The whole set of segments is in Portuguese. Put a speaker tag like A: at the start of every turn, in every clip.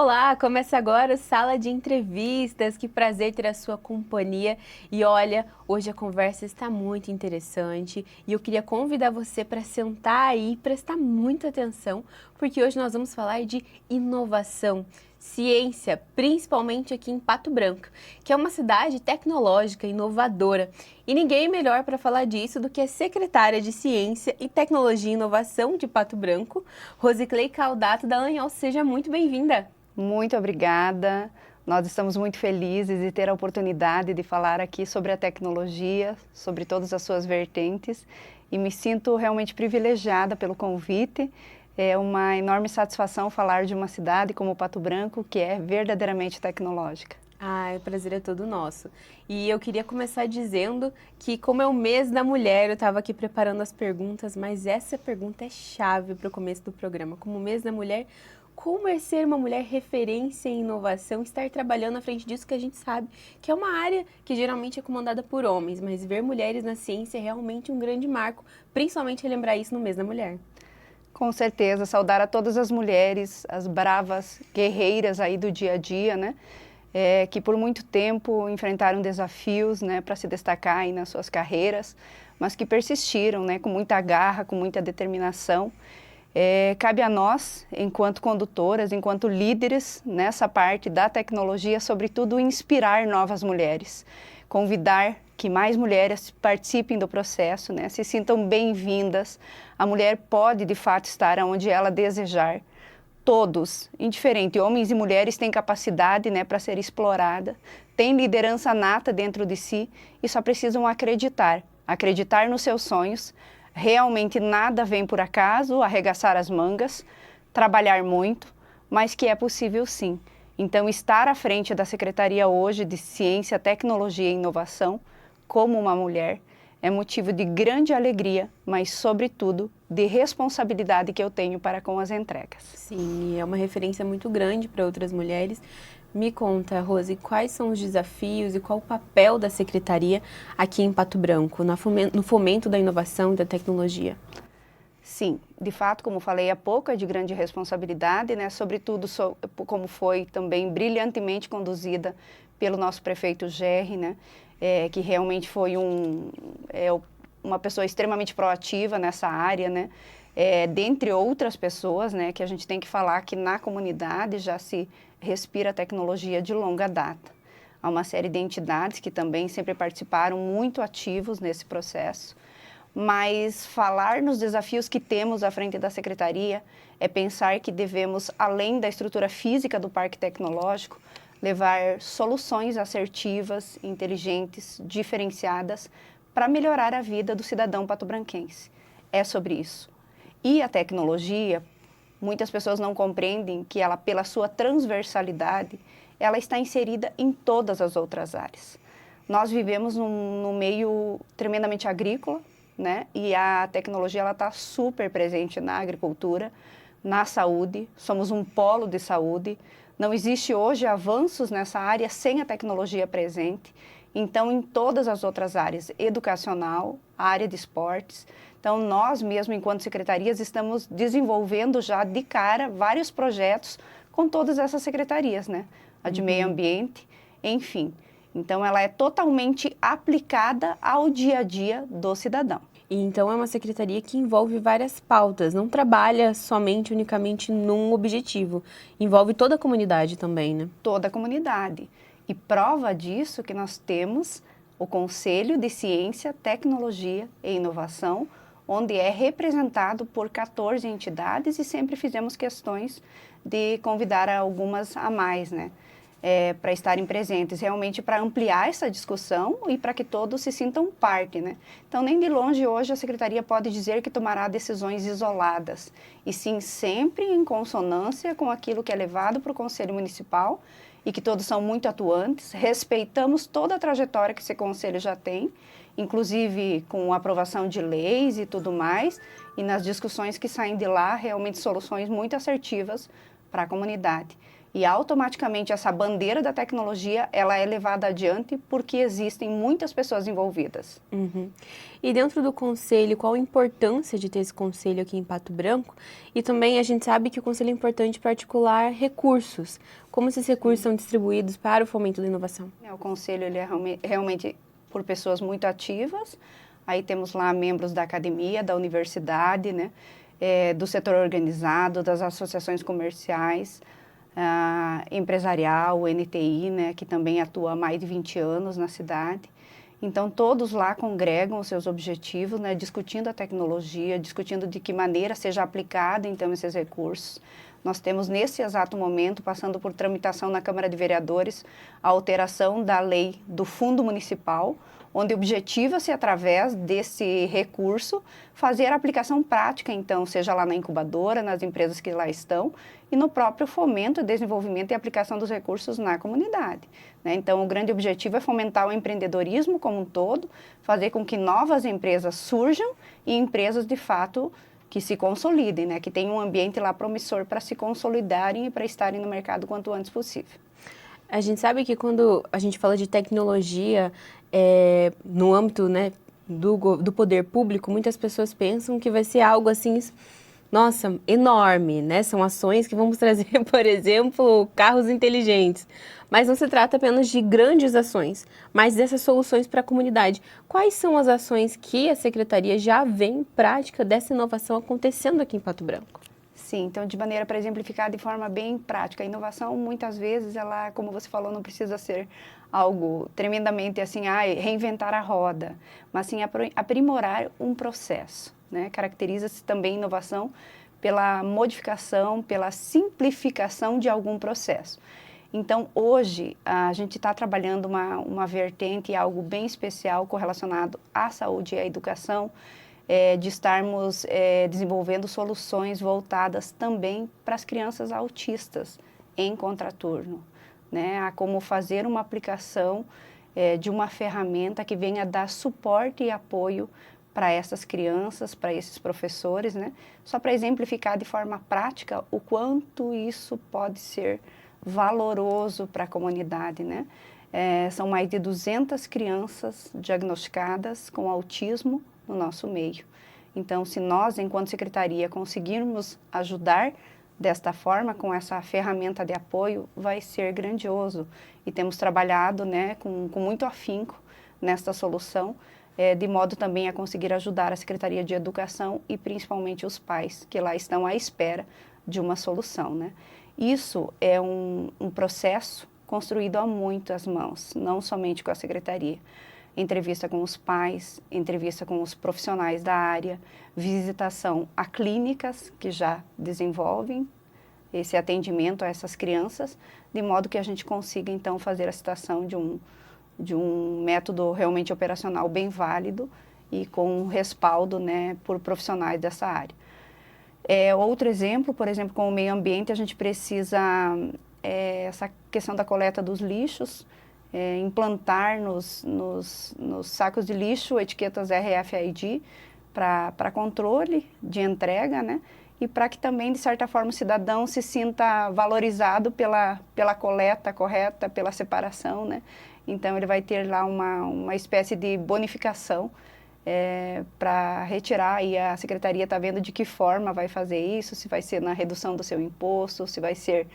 A: Olá, começa agora o Sala de Entrevistas. Que prazer ter a sua companhia. E olha, hoje a conversa está muito interessante e eu queria convidar você para sentar aí e prestar muita atenção, porque hoje nós vamos falar de inovação, ciência, principalmente aqui em Pato Branco, que é uma cidade tecnológica, inovadora. E ninguém melhor para falar disso do que a secretária de Ciência e Tecnologia e Inovação de Pato Branco, Rosiclei Caldato Dallagnol. Seja muito bem-vinda.
B: Muito obrigada. Nós estamos muito felizes de ter a oportunidade de falar aqui sobre a tecnologia, sobre todas as suas vertentes, e me sinto realmente privilegiada pelo convite. É uma enorme satisfação falar de uma cidade como Pato Branco, que é verdadeiramente tecnológica.
A: O prazer é todo nosso. E eu queria começar dizendo que, como é o mês da mulher, eu estava aqui preparando as perguntas, mas essa pergunta é chave para o começo do programa. Como mês da mulher, como é ser uma mulher referência em inovação, estar trabalhando à frente disso que a gente sabe que é uma área que geralmente é comandada por homens, mas ver mulheres na ciência é realmente um grande marco, principalmente relembrar isso no mês da mulher.
B: Com certeza, saudar a todas as mulheres, as bravas guerreiras aí do dia a dia, né? Que por muito tempo enfrentaram desafios, né, para se destacar aí nas suas carreiras, mas que persistiram, né, com muita garra, com muita determinação. Cabe a nós, enquanto condutoras, enquanto líderes nessa parte da tecnologia, sobretudo inspirar novas mulheres, convidar que mais mulheres participem do processo, né, se sintam bem-vindas. A mulher pode, de fato, estar onde ela desejar. Todos, indiferente, homens e mulheres, têm capacidade, né, para ser explorada, têm liderança nata dentro de si e só precisam acreditar nos seus sonhos. Realmente nada vem por acaso, arregaçar as mangas, trabalhar muito, mas que é possível sim. Então, estar à frente da Secretaria hoje de Ciência, Tecnologia e Inovação, como uma mulher, é motivo de grande alegria, mas, sobretudo, de responsabilidade que eu tenho para com as entregas.
A: Sim, é uma referência muito grande para outras mulheres. Me conta, Rose, quais são os desafios e qual o papel da Secretaria aqui em Pato Branco, no fomento da inovação e da tecnologia?
B: Sim, de fato, como falei há pouco, é de grande responsabilidade, né? Sobretudo como foi também brilhantemente conduzida pelo nosso prefeito Gerri, né? Que realmente foi uma pessoa extremamente proativa nessa área, né? Dentre outras pessoas, né? Que a gente tem que falar que na comunidade já se respira tecnologia de longa data. Há uma série de entidades que também sempre participaram muito ativos nesse processo. Mas falar nos desafios que temos à frente da Secretaria é pensar que devemos, além da estrutura física do Parque Tecnológico, levar soluções assertivas, inteligentes, diferenciadas para melhorar a vida do cidadão patobranquense. É sobre isso. E a tecnologia, muitas pessoas não compreendem que ela, pela sua transversalidade, ela está inserida em todas as outras áreas. Nós vivemos num meio tremendamente agrícola, né? E a tecnologia está super presente na agricultura, na saúde, somos um polo de saúde. Não existe hoje avanços nessa área sem a tecnologia presente. Então, em todas as outras áreas, educacional, área de esportes. Então, nós mesmo, enquanto secretarias, estamos desenvolvendo já de cara vários projetos com todas essas secretarias, né? A de meio ambiente, enfim. Então, ela é totalmente aplicada ao dia a dia do cidadão.
A: E então é uma secretaria que envolve várias pautas, não trabalha somente, unicamente num objetivo, envolve toda a comunidade também, né?
B: Toda a comunidade. E prova disso que nós temos o Conselho de Ciência, Tecnologia e Inovação, onde é representado por 14 entidades e sempre fizemos questões de convidar algumas a mais, né? Para estarem presentes, realmente para ampliar essa discussão e para que todos se sintam parte, né? Então, nem de longe hoje a Secretaria pode dizer que tomará decisões isoladas, e sim sempre em consonância com aquilo que é levado para o Conselho Municipal e que todos são muito atuantes, respeitamos toda a trajetória que esse Conselho já tem, inclusive com a aprovação de leis e tudo mais, e nas discussões que saem de lá, realmente soluções muito assertivas para a comunidade. E automaticamente essa bandeira da tecnologia, ela é levada adiante porque existem muitas pessoas envolvidas.
A: Uhum. E dentro do conselho, qual a importância de ter esse conselho aqui em Pato Branco? E também a gente sabe que o conselho é importante para articular recursos. Como esses recursos são distribuídos para o fomento da inovação?
B: O conselho ele é realmente por pessoas muito ativas. Aí temos lá membros da academia, da universidade, né? Do setor organizado, das associações comerciais, empresarial, o NTI, né? Que também atua há mais de 20 anos na cidade. Então, todos lá congregam os seus objetivos, né? Discutindo a tecnologia, discutindo de que maneira seja aplicado, então, esses recursos. Nós temos, nesse exato momento, passando por tramitação na Câmara de Vereadores, a alteração da lei do Fundo Municipal, onde objetiva-se, através desse recurso, fazer a aplicação prática, então, seja lá na incubadora, nas empresas que lá estão, e no próprio fomento, desenvolvimento e aplicação dos recursos na comunidade, né? Então, o grande objetivo é fomentar o empreendedorismo como um todo, fazer com que novas empresas surjam e empresas, de fato, que se consolidem, né? Que tenham um ambiente lá promissor para se consolidarem e para estarem no mercado quanto antes possível.
A: A gente sabe que quando a gente fala de tecnologia, no âmbito, né, do poder público, muitas pessoas pensam que vai ser algo assim, nossa, enorme, né? São ações que vamos trazer, por exemplo, carros inteligentes. Mas não se trata apenas de grandes ações, mas dessas soluções para a comunidade. Quais são as ações que a Secretaria já vê em prática dessa inovação acontecendo aqui em Pato Branco?
B: Sim, então de maneira para exemplificar de forma bem prática, a inovação muitas vezes ela, como você falou, não precisa ser algo tremendamente assim, reinventar a roda, mas sim aprimorar um processo, né? Caracteriza-se também inovação pela modificação, pela simplificação de algum processo. Então hoje a gente está trabalhando uma vertente, algo bem especial correlacionado à saúde e à educação, de estarmos desenvolvendo soluções voltadas também para as crianças autistas em contraturno, né? A como fazer uma aplicação de uma ferramenta que venha dar suporte e apoio para essas crianças, para esses professores, né? Só para exemplificar de forma prática o quanto isso pode ser valoroso para a comunidade, né? São mais de 200 crianças diagnosticadas com autismo no nosso meio. Então, se nós, enquanto secretaria, conseguirmos ajudar desta forma, com essa ferramenta de apoio, vai ser grandioso. E temos trabalhado, né, com muito afinco nesta solução, de modo também a conseguir ajudar a Secretaria de Educação e principalmente os pais que lá estão à espera de uma solução, né? Isso é um processo construído a muitas mãos, não somente com a Secretaria. Entrevista com os pais, entrevista com os profissionais da área, visitação a clínicas que já desenvolvem esse atendimento a essas crianças, de modo que a gente consiga então fazer a citação de um método realmente operacional bem válido e com respaldo, né, por profissionais dessa área. Outro exemplo, por exemplo, com o meio ambiente, a gente precisa, essa questão da coleta dos lixos, implantar nos sacos de lixo etiquetas RFID para controle de entrega, né? E para que também, de certa forma, o cidadão se sinta valorizado pela coleta correta, pela separação, né? Então, ele vai ter lá uma espécie de bonificação para retirar, e a Secretaria está vendo de que forma vai fazer isso, se vai ser na redução do seu imposto, se vai ser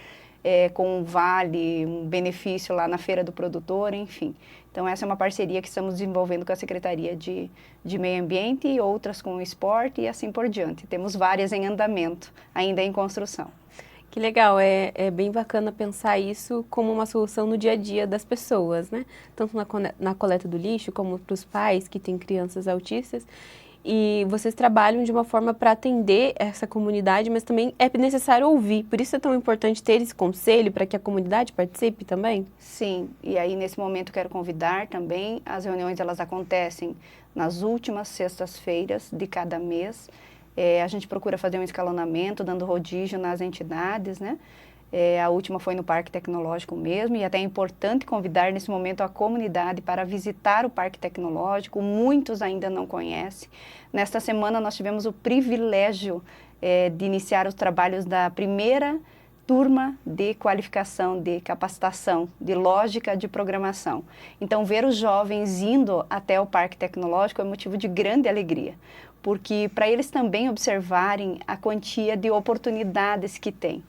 B: com um vale, um benefício lá na feira do produtor, enfim. Então, essa é uma parceria que estamos desenvolvendo com a Secretaria de Meio Ambiente e outras com o esporte e assim por diante. Temos várias em andamento, ainda em construção.
A: Que legal, é bem bacana pensar isso como uma solução no dia a dia das pessoas, né? Tanto na coleta do lixo, como para os pais que têm crianças autistas. E vocês trabalham de uma forma para atender essa comunidade, mas também é necessário ouvir. Por isso é tão importante ter esse conselho para que a comunidade participe também?
B: Sim, e aí nesse momento quero convidar também, as reuniões elas acontecem nas últimas sextas-feiras de cada mês. A gente procura fazer um escalonamento, dando rodízio nas entidades, né? A última foi no Parque Tecnológico mesmo, e até é importante convidar nesse momento a comunidade para visitar o Parque Tecnológico, muitos ainda não conhecem. Nesta semana nós tivemos o privilégio de iniciar os trabalhos da primeira turma de qualificação, de capacitação, de lógica de programação. Então, ver os jovens indo até o Parque Tecnológico é motivo de grande alegria, porque para eles também observarem a quantia de oportunidades que tem.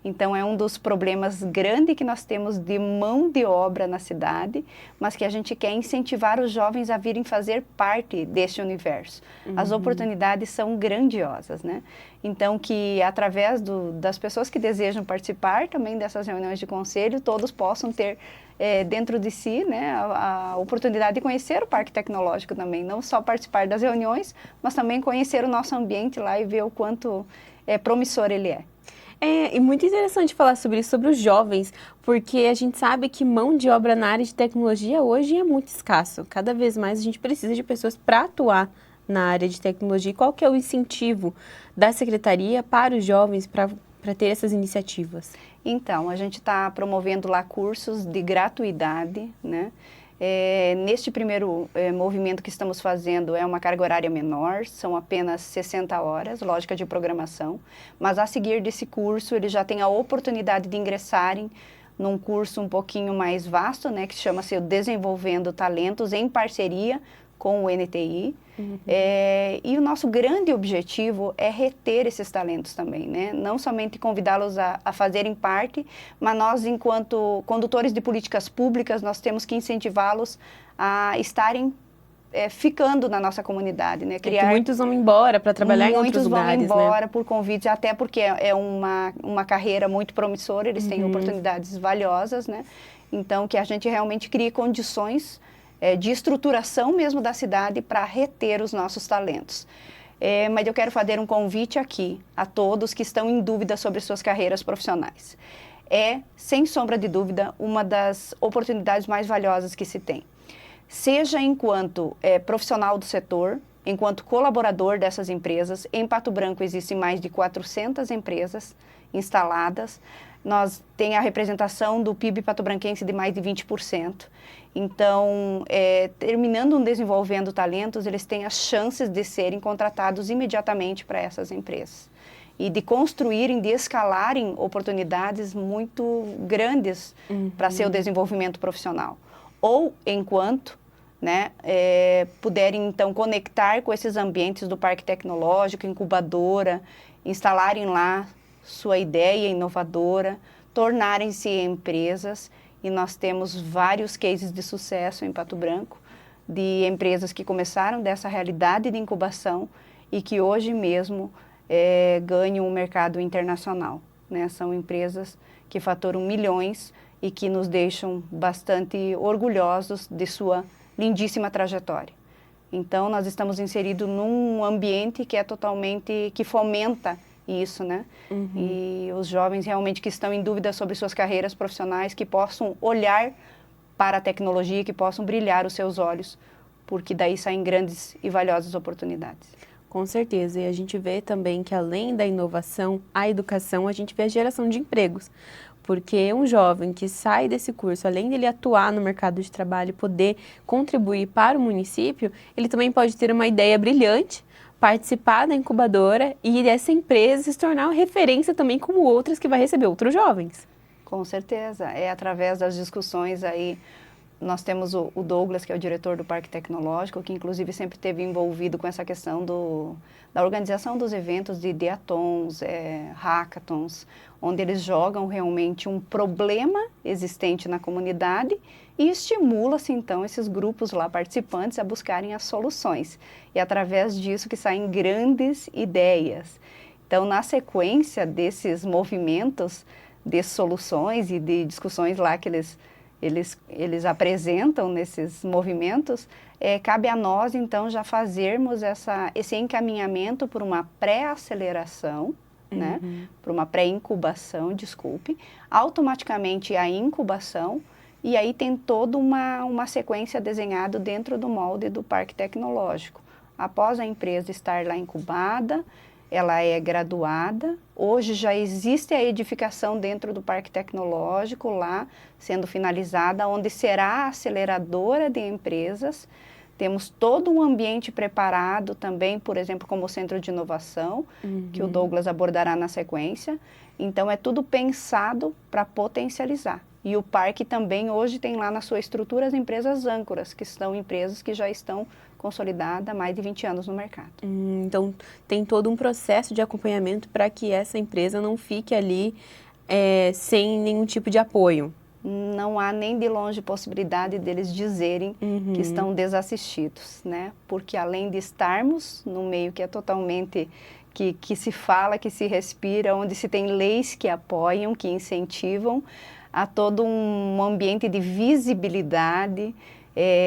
B: Então, é um dos problemas grandes que nós temos de mão de obra na cidade, mas que a gente quer incentivar os jovens a virem fazer parte deste universo. As oportunidades são grandiosas, né? Então, que através das pessoas que desejam participar também dessas reuniões de conselho, todos possam ter dentro de si, né, a oportunidade de conhecer o Parque Tecnológico também, não só participar das reuniões, mas também conhecer o nosso ambiente lá e ver o quanto promissor ele é.
A: É, e muito interessante falar sobre isso, sobre os jovens, porque a gente sabe que mão de obra na área de tecnologia hoje é muito escasso. Cada vez mais a gente precisa de pessoas para atuar na área de tecnologia. E qual que é o incentivo da Secretaria para os jovens para ter essas iniciativas?
B: Então, a gente está promovendo lá cursos de gratuidade, né? Neste primeiro movimento que estamos fazendo é uma carga horária menor, são apenas 60 horas, lógica de programação, mas a seguir desse curso eles já têm a oportunidade de ingressarem num curso um pouquinho mais vasto, né, que chama-se Desenvolvendo Talentos em parceria com o NTI. E o nosso grande objetivo é reter esses talentos também, né? Não somente convidá-los a fazerem parte, mas nós, enquanto condutores de políticas públicas, nós temos que incentivá-los a estarem ficando na nossa comunidade, né?
A: Criar... muitos vão embora para trabalhar em outros lugares,
B: muitos vão embora, né? Por convites, até porque é uma carreira muito promissora, eles têm oportunidades valiosas, né? Então, que a gente realmente crie condições de estruturação mesmo da cidade para reter os nossos talentos. Mas eu quero fazer um convite aqui a todos que estão em dúvida sobre suas carreiras profissionais. É, sem sombra de dúvida, uma das oportunidades mais valiosas que se tem. Seja enquanto profissional do setor, enquanto colaborador dessas empresas. Em Pato Branco existem mais de 400 empresas instaladas. Nós temos a representação do PIB patobranquense de mais de 20%. Então, terminando desenvolvendo talentos, eles têm as chances de serem contratados imediatamente para essas empresas. E de construírem, de escalarem oportunidades muito grandes para seu desenvolvimento profissional. Ou enquanto, né, puderem, então, conectar com esses ambientes do Parque Tecnológico, incubadora, instalarem lá sua ideia inovadora, tornarem-se empresas, e nós temos vários cases de sucesso em Pato Branco, de empresas que começaram dessa realidade de incubação e que hoje mesmo ganham o mercado internacional, né? São empresas que faturam milhões e que nos deixam bastante orgulhosos de sua lindíssima trajetória. Então, nós estamos inseridos num ambiente que é totalmente, que fomenta isso, né? E os jovens realmente que estão em dúvida sobre suas carreiras profissionais, que possam olhar para a tecnologia, que possam brilhar os seus olhos, porque daí saem grandes e valiosas oportunidades.
A: Com certeza, e a gente vê também que além da inovação, a educação, a gente vê a geração de empregos. Porque um jovem que sai desse curso, além dele atuar no mercado de trabalho e poder contribuir para o município, ele também pode ter uma ideia brilhante, participar da incubadora e essa empresa se tornar uma referência também como outras que vai receber outros jovens.
B: Com certeza, é através das discussões aí, nós temos o Douglas, que é o diretor do Parque Tecnológico, que inclusive sempre esteve envolvido com essa questão da organização dos eventos de hackathons, hackathons, onde eles jogam realmente um problema existente na comunidade e estimula-se então esses grupos lá participantes a buscarem as soluções. E através disso que saem grandes ideias. Então, na sequência desses movimentos de soluções e de discussões lá que eles apresentam nesses movimentos, cabe a nós, então, já fazermos esse encaminhamento por uma pré-aceleração, né? Por uma pré-incubação, desculpe, automaticamente a incubação, e aí tem toda uma sequência desenhada dentro do molde do Parque Tecnológico. Após a empresa estar lá incubada, ela é graduada. Hoje já existe a edificação dentro do Parque Tecnológico lá, sendo finalizada, onde será a aceleradora de empresas, Temos todo um ambiente preparado também, por exemplo, como o Centro de Inovação, que o Douglas abordará na sequência. Então, é tudo pensado para potencializar. E o parque também hoje tem lá na sua estrutura as empresas âncoras, que são empresas que já estão consolidadas há mais de 20 anos no mercado.
A: Então, tem todo um processo de acompanhamento para que essa empresa não fique ali sem nenhum tipo de apoio.
B: Não há nem de longe possibilidade deles dizerem que estão desassistidos, né? Porque além de estarmos no meio que é totalmente, que se fala, que se respira, onde se tem leis que apoiam, que incentivam, há todo um ambiente de visibilidade.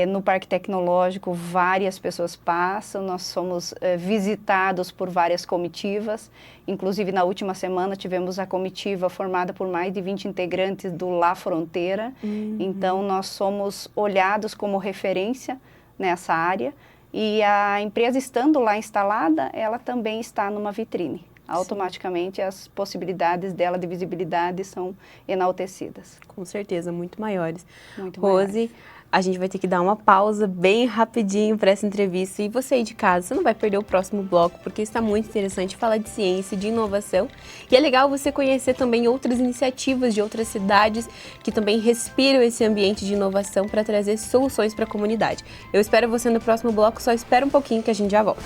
B: No Parque Tecnológico, várias pessoas passam, nós somos visitados por várias comitivas, inclusive na última semana tivemos a comitiva formada por mais de 20 integrantes do La Fronteira, então nós somos olhados como referência nessa área, e a empresa estando lá instalada, ela também está numa vitrine. Automaticamente as possibilidades dela de visibilidade são enaltecidas.
A: Com certeza, muito maiores.
B: Muito
A: Rose,
B: maiores.
A: a gente vai ter que dar uma pausa bem rapidinho para essa entrevista. E você aí de casa, você não vai perder o próximo bloco, porque está muito interessante falar de ciência, de inovação. E é legal você conhecer também outras iniciativas de outras cidades que também respiram esse ambiente de inovação para trazer soluções para a comunidade. Eu espero você no próximo bloco, só espera um pouquinho que a gente já volta.